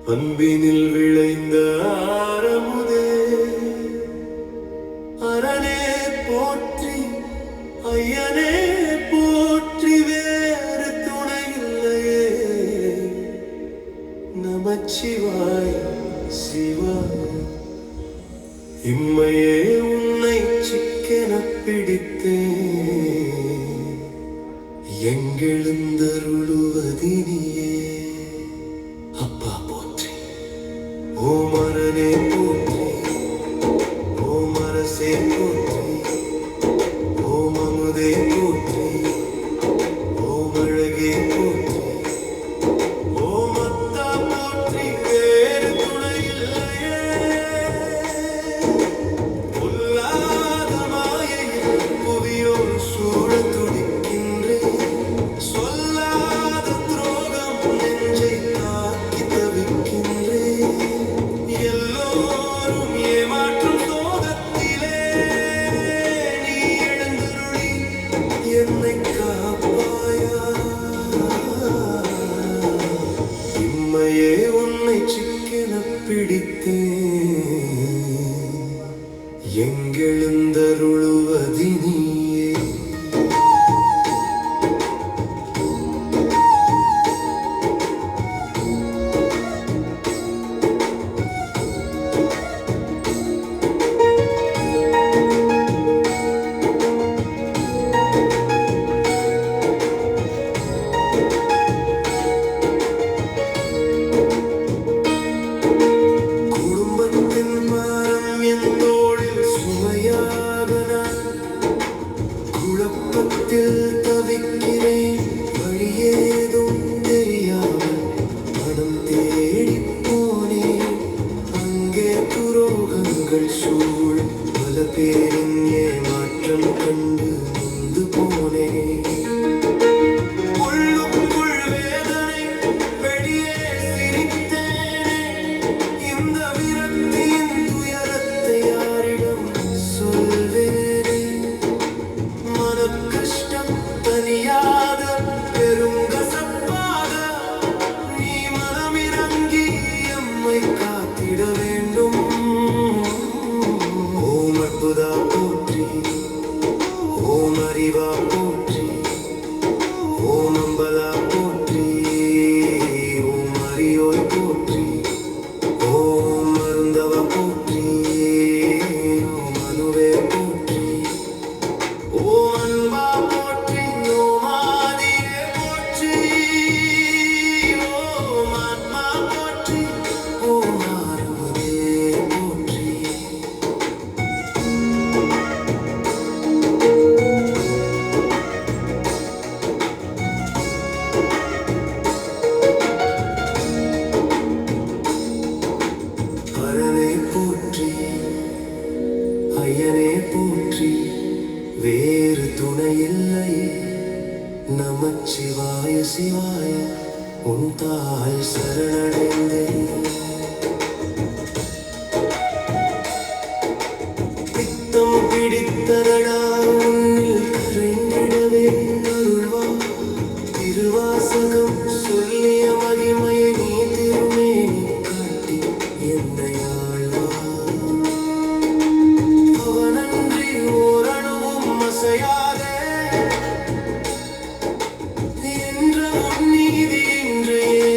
அன்பினில் விளைந்த ஆரமுதே அரணே போற்றி ஐயனே போற்றி வேறு துணையில்லையே நமச்சிவாய் சிவாய் இம்மையே உன்னை சிக்கென பிடித்தேன் எங்கெழுந்தருளுவதினியே அப்பா போற்றி ஓம் அரணே போற்றி ஓம் அரசே போற்றி ஓம் அமுதே போற்றி ஓம் அழகே போற்றி ஓம் அத்தா போற்றி வேறு துணையில்லையே பொல்லாத மாயையில் புவியோர் சூழ துடிக்கின்றேன் சொல்லாத துரோகம் நெஞ்சை தாக்கி தவிக்கின்றேன் எல்லோரும் ஏமாற்றும் சோகத்திலே நீ எழுந்தருளி என்னை காப்பாயா இம்மையே உன்னை சிக்கென பிடித்தேன் எங்கெழுந்தருளுவதினியே குடும்பத்தின் பாரம் என் தோளில் சுமையாக நான் குழப்பத்தில் தவிக்கிறேன் வழியேதும் தெரியாமல் மனம் தேடிப் போனேன் அங்கே துரோகங்கள் சூழ் பல பேரின் ஏமாற்றம் கண்டு நொந்து போனேன் உள்ளுக்குள் வேதனை வெளியே சிரித்தேனே இந்த விரக்தியின் துயரத்தை யாரிடம் சொல்வேனே மனக்கஷ்டம் தனியாத பெருங்கசப்பாக நீ மனமிறங்கி எம்மை காத்திட வேண்டும் ஓம் அற்புதா போற்றி ஓம் அறிவா போற்றி ஓம் அம்பலா போற்றி ஓம் அரியோய் போற்றி ஓம் அருந்தவ போற்றி ஓம் அனுவே போற்றி ஓம் அன்பா போற்றி ஓம் ஆதியே போற்றி ஓம் ஆத்மா போற்றி ஓம் ஆறுமுதே போற்றி அரணே போற்றி ஐயனே போற்றி வேறு துணையில்லை நமச்சிவாய சிவாய உன் தாள் சரணடைந்தேன் பித்தம் பிடித்ததடா உன்னில் கரைந்திடவே அருள்வா திருவாசகம் சொல்லிய மகிமையை நீ திருமேனி காட்டி என்னை ஆழ்வா அவனன்றி ஓரணுவும் அசையாதே என்ற உன் நீதி இன்றையே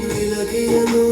விலகியதோ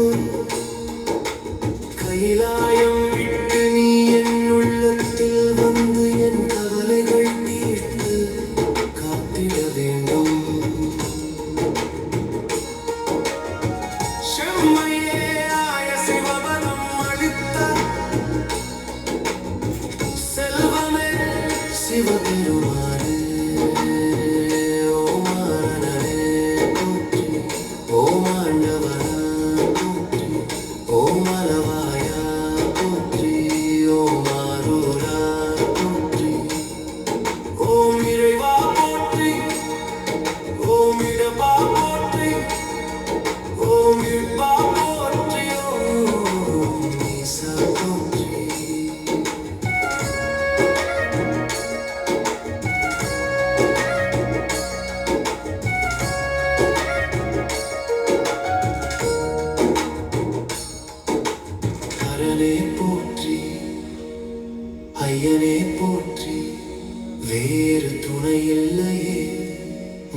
துணையில்லையே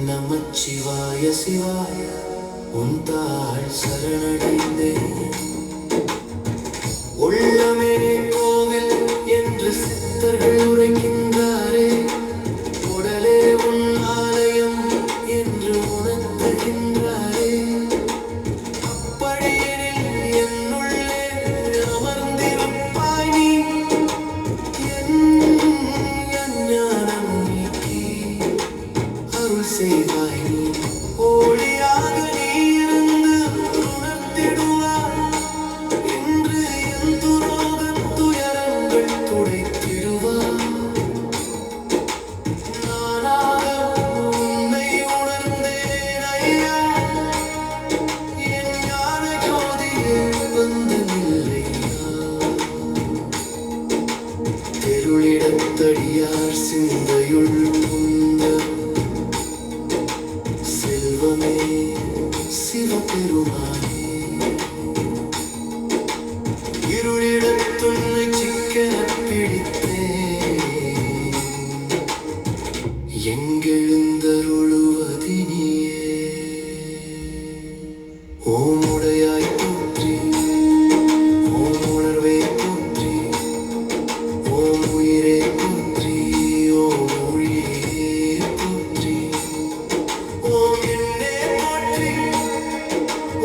நமச்சிவாய சிவாய உன் தாள் சரணடைந்தேன். உள்ளமே கோவில் என்று சித்தர்கள் உரைக்கின்றாரே, உடலே உன் ஆலயம் என்று உணர்த்துகின்றாரே. அப்படியெனில் என்னுள்ளே அமர்ந்திருப்பாய் நீ, என் ஞானம் நீக்கி அருள் செய்வாய் நீ. ஒளியாக நீ இருந்து உணர்த்திடுவாய் என்று என் துரோகத் துயரங்கள் துடைத்திடுவாய். நானாக உன்னை உணர்ந்தேன் ஐயா, என் ஞான ஜோதியே வந்து நில்லையா. தெருளிடத்தடியார் சிந்தையுள் புந்த செல்வமே சிவபெருமானே, இருளிடத்துன்னை சிக்கெனப் பிடித்தேன், எங்கெழுந்தருளுவதினியே. ஓம் உடையாய் போற்றி, ஓம் உணர்வே போற்றி, ஓம் உயிரே போற்றி, ஓம் மொழியே போற்றி, ஓம் எண்ணே போற்றி,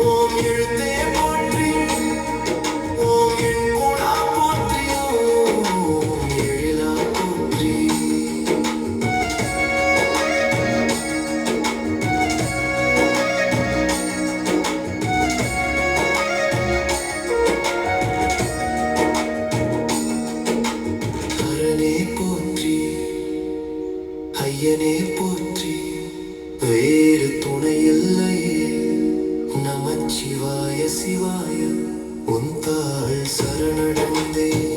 ஓம் எழுத்தே போற்றி, ஓம் என் குணா போற்றி, ஓம் எழிலா போற்றி. ஹரனே போற்றி, ஐயனே போற்றி, வேறு துணையில்லையே நமச்சிவாய சிவாய உன் தாள் சரணடைந்தேன்.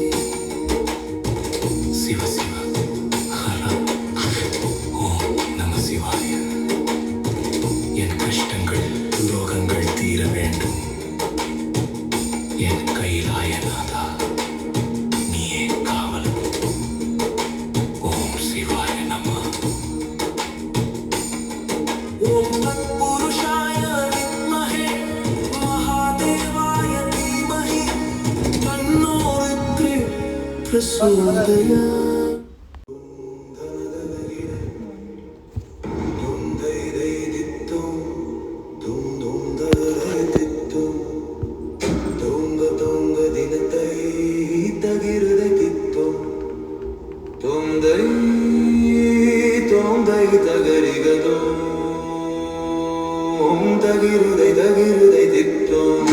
சிவ சிவ ஹர ஓம் நம சிவாய. என் கஷ்டங்கள் துரோகங்கள் தீர வேண்டும். என் கைலாயநாதா நீயே காவல். ஓம் சிவாய நம. ஓம் தத்புருஷாய வித்மஹே மகாதேவாய தீமஹி தன்னோ ருத்ரே பிரசோதயாத். தகிருதை தித்தோம்